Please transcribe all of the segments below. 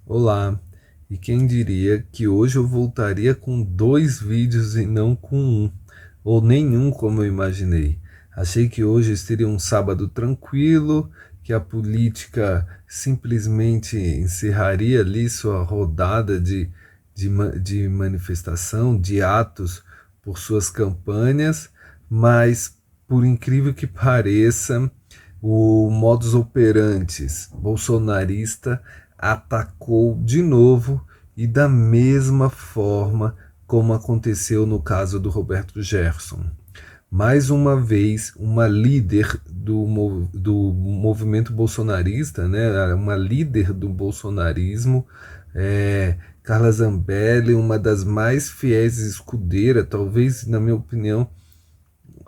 Olá, e quem diria que hoje eu voltaria com dois vídeos e não com um, ou nenhum como eu imaginei. Achei que hoje seria um sábado tranquilo, que a política simplesmente encerraria ali sua rodada de manifestação, de atos por suas campanhas, mas por incrível que pareça, o modus operandi bolsonarista atacou de novo e da mesma forma como aconteceu no caso do Roberto Jefferson. Mais uma vez, uma líder do movimento bolsonarista, né, uma líder do bolsonarismo, Carla Zambelli, uma das mais fiéis escudeira, talvez, na minha opinião,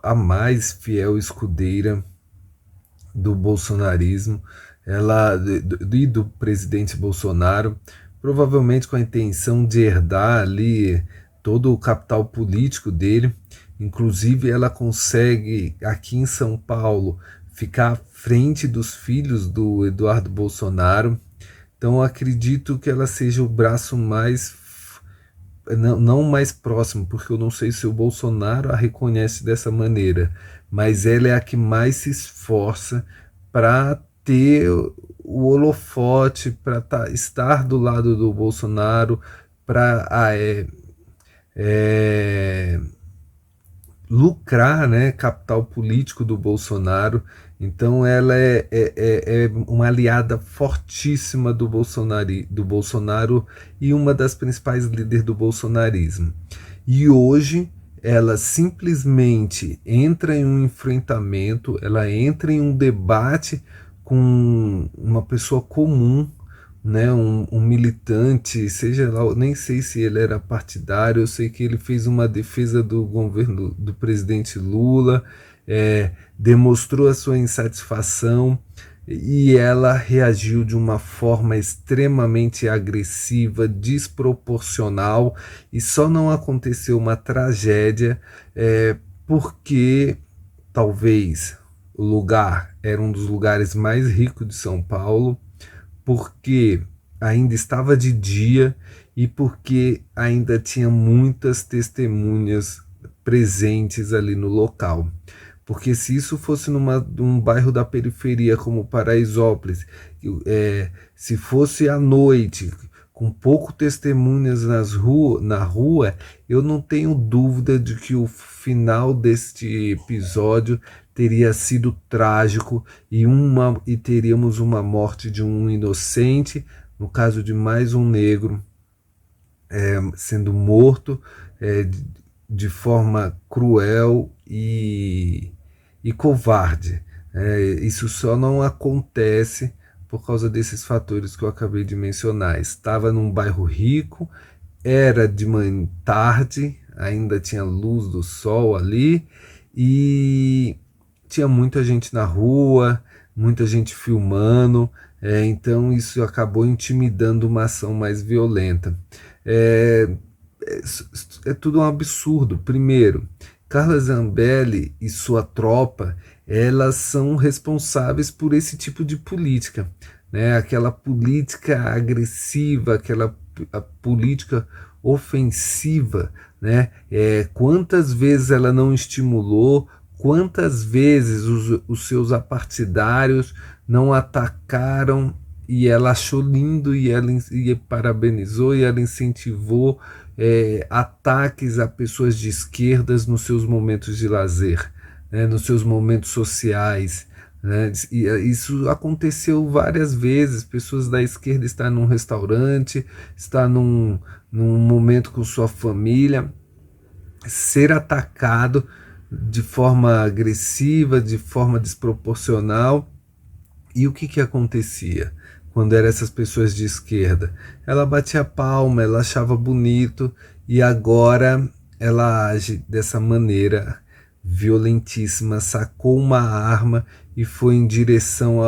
a mais fiel escudeira do bolsonarismo, do presidente Bolsonaro, provavelmente com a intenção de herdar ali todo o capital político dele. Inclusive, ela consegue aqui em São Paulo ficar à frente dos filhos do Eduardo Bolsonaro. Então, acredito que ela seja o braço mais não mais próximo, porque eu não sei se o Bolsonaro a reconhece dessa maneira, mas ela é a que mais se esforça para ter o holofote, para estar do lado do Bolsonaro, para é, lucrar, né, capital político do Bolsonaro. Então ela é uma aliada fortíssima do Bolsonaro e uma das principais líderes do bolsonarismo. E hoje ela simplesmente entra em um enfrentamento, ela entra em um debate com uma pessoa comum, né, um militante, seja lá, nem sei se ele era partidário, eu sei que ele fez uma defesa do governo do presidente Lula, demonstrou a sua insatisfação e ela reagiu de uma forma extremamente agressiva, desproporcional, e só não aconteceu uma tragédia porque talvez o lugar era um dos lugares mais ricos de São Paulo, porque ainda estava de dia e porque ainda tinha muitas testemunhas presentes ali no local. Porque se isso fosse num bairro da periferia como Paraisópolis, se fosse à noite, com pouco testemunhas na rua, eu não tenho dúvida de que o final deste episódio teria sido trágico e teríamos uma morte de um inocente, no caso de mais um negro sendo morto de forma cruel e covarde. Isso só não acontece por causa desses fatores que eu acabei de mencionar. Estava num bairro rico, era de manhã tarde, ainda tinha luz do sol ali e tinha muita gente na rua, muita gente filmando, então isso acabou intimidando uma ação mais violenta. É, é tudo um absurdo. Primeiro, Carla Zambelli e sua tropa, elas são responsáveis por esse tipo de política, né? Aquela política agressiva, aquela a política ofensiva, né? Quantas vezes ela não estimulou, quantas vezes os seus apartidários não atacaram e ela achou lindo e parabenizou e ela incentivou ataques a pessoas de esquerdas nos seus momentos de lazer, né, nos seus momentos sociais. Né? E isso aconteceu várias vezes. Pessoas da esquerda estão num restaurante, está num momento com sua família, ser atacado de forma agressiva, de forma desproporcional. E o que, que acontecia quando eram essas pessoas de esquerda? Ela batia palma, ela achava bonito, e agora ela age dessa maneira violentíssima, sacou uma arma e foi em direção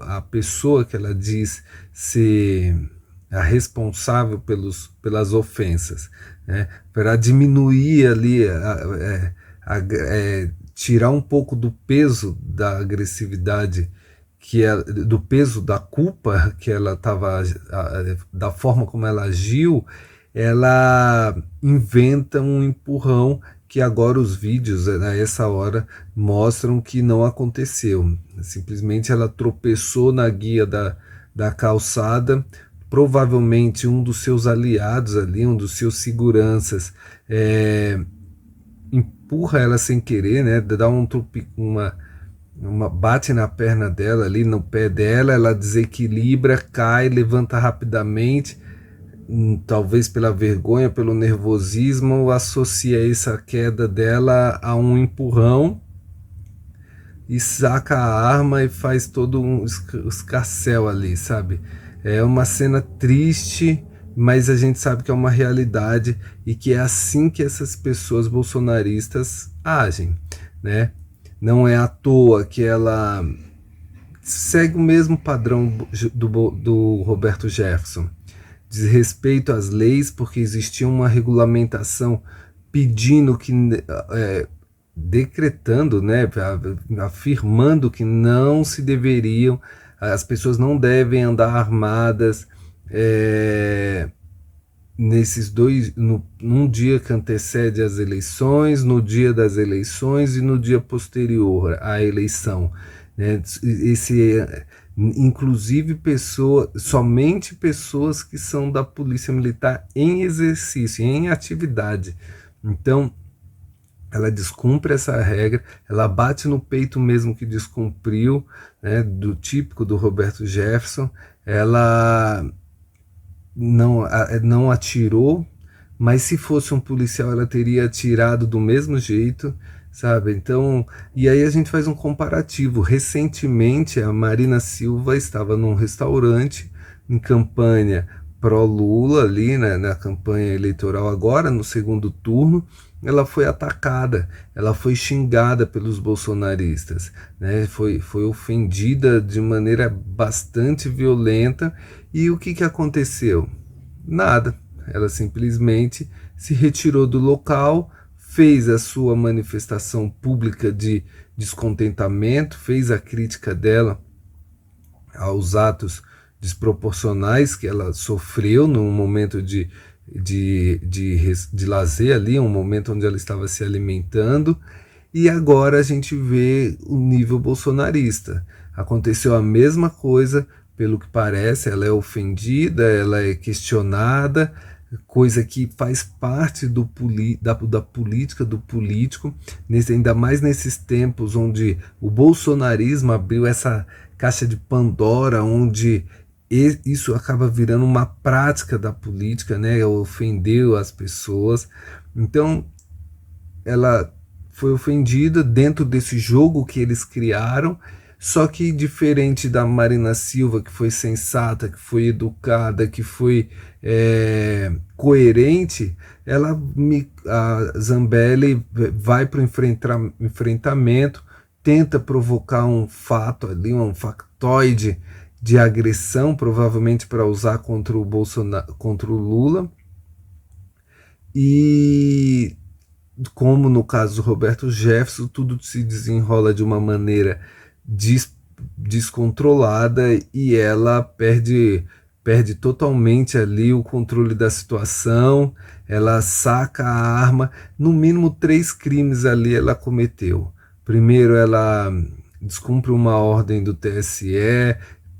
à pessoa que ela diz ser a responsável pelas ofensas, né? Para diminuir ali, tirar um pouco do peso da agressividade do peso da culpa que ela estava, da forma como ela agiu, ela inventa um empurrão que agora os vídeos, a essa hora, mostram que não aconteceu. Simplesmente ela tropeçou na guia da calçada, provavelmente um dos seus aliados ali, um dos seus seguranças, empurra ela sem querer, né? Dá uma bate na perna dela ali, no pé dela, ela desequilibra, cai, levanta rapidamente, talvez pela vergonha, pelo nervosismo, associa essa queda dela a um empurrão e saca a arma e faz todo um escarcéu ali, sabe? É uma cena triste, mas a gente sabe que é uma realidade e que é assim que essas pessoas bolsonaristas agem, né? Não é à toa que ela segue o mesmo padrão do Roberto Jefferson. Desrespeito às leis, porque existia uma regulamentação pedindo que, decretando, né, afirmando que não se deveriam, as pessoas não devem andar armadas, nesses num dia que antecede as eleições, no dia das eleições e no dia posterior à eleição, né? Inclusive somente pessoas que são da Polícia Militar em exercício, em atividade. Então, ela descumpre essa regra, ela bate no peito mesmo que descumpriu, né, do típico do Roberto Jefferson. Ela não atirou, mas se fosse um policial ela teria atirado do mesmo jeito, sabe? Então, e aí a gente faz um comparativo. Recentemente a Marina Silva estava num restaurante em campanha pró-Lula ali, né, na campanha eleitoral agora, no segundo turno, ela foi atacada, ela foi xingada pelos bolsonaristas, né? Foi ofendida de maneira bastante violenta. E o que aconteceu? Nada. Ela simplesmente se retirou do local, fez a sua manifestação pública de descontentamento, fez a crítica dela aos atos desproporcionais que ela sofreu num momento de lazer ali, um momento onde ela estava se alimentando. E agora a gente vê o nível bolsonarista. Aconteceu a mesma coisa, pelo que parece, ela é ofendida, ela é questionada, coisa que faz parte da política do político, ainda mais nesses tempos onde o bolsonarismo abriu essa caixa de Pandora, onde isso acaba virando uma prática da política, né? Ofendeu as pessoas. Então, ela foi ofendida dentro desse jogo que eles criaram, só que diferente da Marina Silva, que foi sensata, que foi educada, que foi coerente, a Zambelli vai para o enfrentamento, tenta provocar um fato ali, um factoide de agressão, provavelmente para usar contra o Bolsonaro, contra o Lula. E como no caso do Roberto Jefferson, tudo se desenrola de uma maneira descontrolada e ela perde totalmente ali o controle da situação. Ela saca a arma. No mínimo 3 crimes ali ela cometeu. Primeiro, ela descumpre uma ordem do TSE,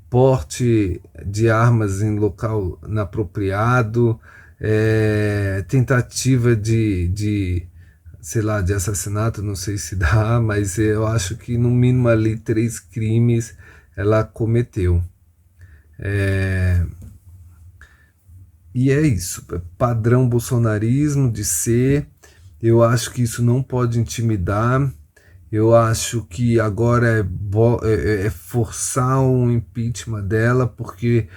porte de armas em local inapropriado, tentativa sei lá, de assassinato, não sei se dá, mas eu acho que no mínimo ali 3 crimes ela cometeu. E é isso, padrão bolsonarismo de ser. Eu acho que isso não pode intimidar. Eu acho que agora é forçar um impeachment dela, porque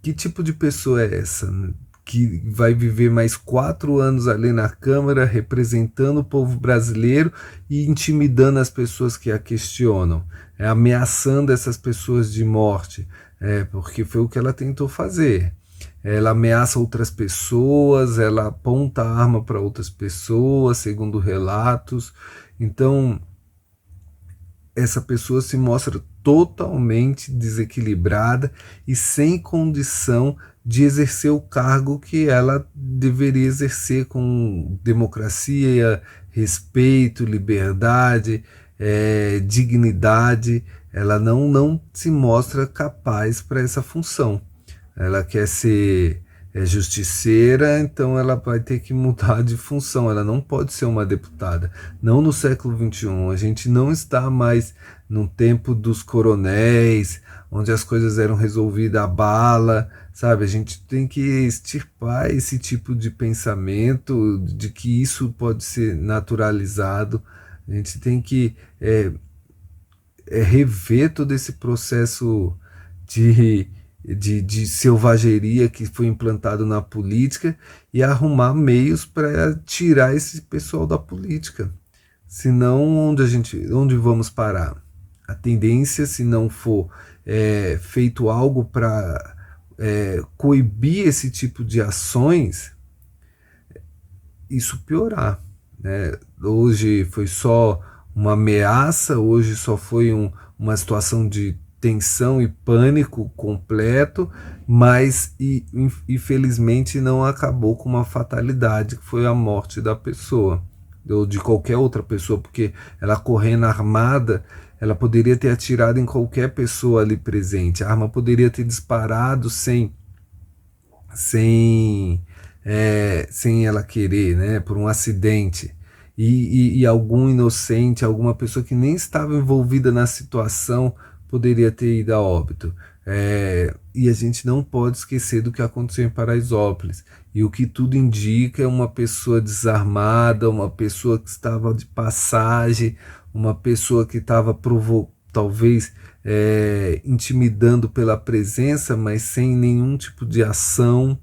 que tipo de pessoa é essa, né? Que vai viver mais 4 anos ali na Câmara, representando o povo brasileiro e intimidando as pessoas que a questionam, ameaçando essas pessoas de morte, porque foi o que ela tentou fazer. Ela ameaça outras pessoas, ela aponta a arma para outras pessoas, segundo relatos. Então, essa pessoa se mostra totalmente desequilibrada e sem condição de exercer o cargo que ela deveria exercer com democracia, respeito, liberdade, dignidade. Ela não se mostra capaz para essa função. Ela quer ser justiceira, então ela vai ter que mudar de função. Ela não pode ser uma deputada. Não no século XXI. A gente não está mais num tempo dos coronéis, onde as coisas eram resolvidas à bala, sabe? A gente tem que extirpar esse tipo de pensamento, de que isso pode ser naturalizado. A gente tem que rever todo esse processo de selvageria que foi implantado na política e arrumar meios para tirar esse pessoal da política. Senão, onde vamos parar? A tendência, se não for feito algo para coibir esse tipo de ações, isso piorar, né? Hoje foi só uma ameaça, hoje só foi uma situação de tensão e pânico completo, mas infelizmente não acabou com uma fatalidade, que foi a morte da pessoa, ou de qualquer outra pessoa, porque ela correndo armada, ela poderia ter atirado em qualquer pessoa ali presente, a arma poderia ter disparado sem ela querer, né, por um acidente, e algum inocente, alguma pessoa que nem estava envolvida na situação poderia ter ido a óbito. E a gente não pode esquecer do que aconteceu em Paraisópolis, e o que tudo indica é uma pessoa desarmada, uma pessoa que estava de passagem, uma pessoa que estava talvez intimidando pela presença, mas sem nenhum tipo de ação.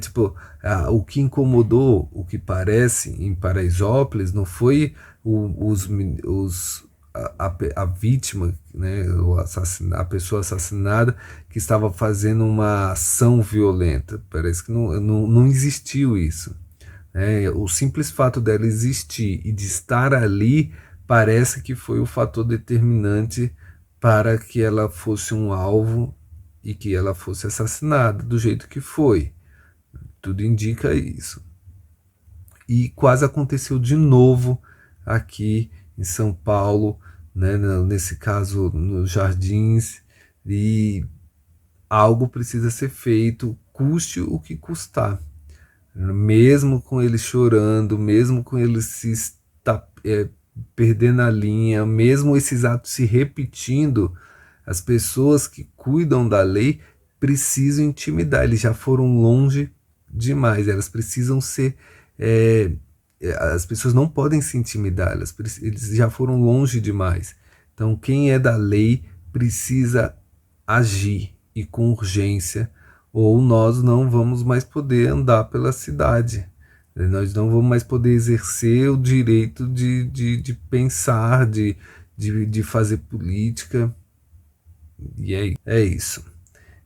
Tipo, o que incomodou, o que parece, em Paraisópolis, não foi a vítima, né, a pessoa assassinada, que estava fazendo uma ação violenta. Parece que não existiu isso. O simples fato dela existir e de estar ali parece que foi o fator determinante para que ela fosse um alvo e que ela fosse assassinada do jeito que foi. Tudo indica isso. E quase aconteceu de novo aqui em São Paulo, né, nesse caso nos Jardins, e algo precisa ser feito, custe o que custar. Mesmo com ele chorando, mesmo com ele perdendo a linha, mesmo esses atos se repetindo, as pessoas que cuidam da lei precisam intimidar. Eles já foram longe demais, elas precisam ser... as pessoas não podem se intimidar, eles já foram longe demais. Então quem é da lei precisa agir, e com urgência, ou nós não vamos mais poder andar pela cidade. Nós não vamos mais poder exercer o direito de pensar, de fazer política. E é isso.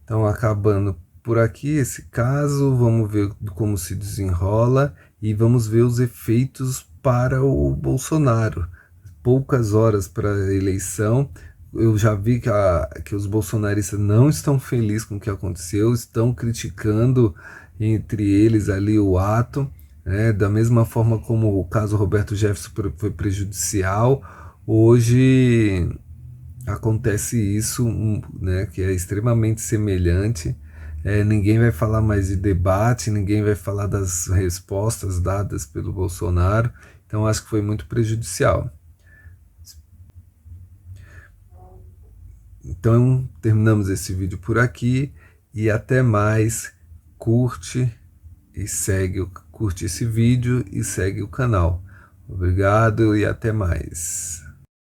Então, acabando por aqui esse caso, vamos ver como se desenrola e vamos ver os efeitos para o Bolsonaro. Poucas horas para a eleição, eu já vi que os bolsonaristas não estão felizes com o que aconteceu, estão criticando entre eles ali o ato, né? Da mesma forma como o caso Roberto Jefferson foi prejudicial, hoje acontece isso, né, que é extremamente semelhante. Ninguém vai falar mais de debate, ninguém vai falar das respostas dadas pelo Bolsonaro, então acho que foi muito prejudicial. Então terminamos esse vídeo por aqui e até mais. Curte esse vídeo e segue o canal. Obrigado e até mais.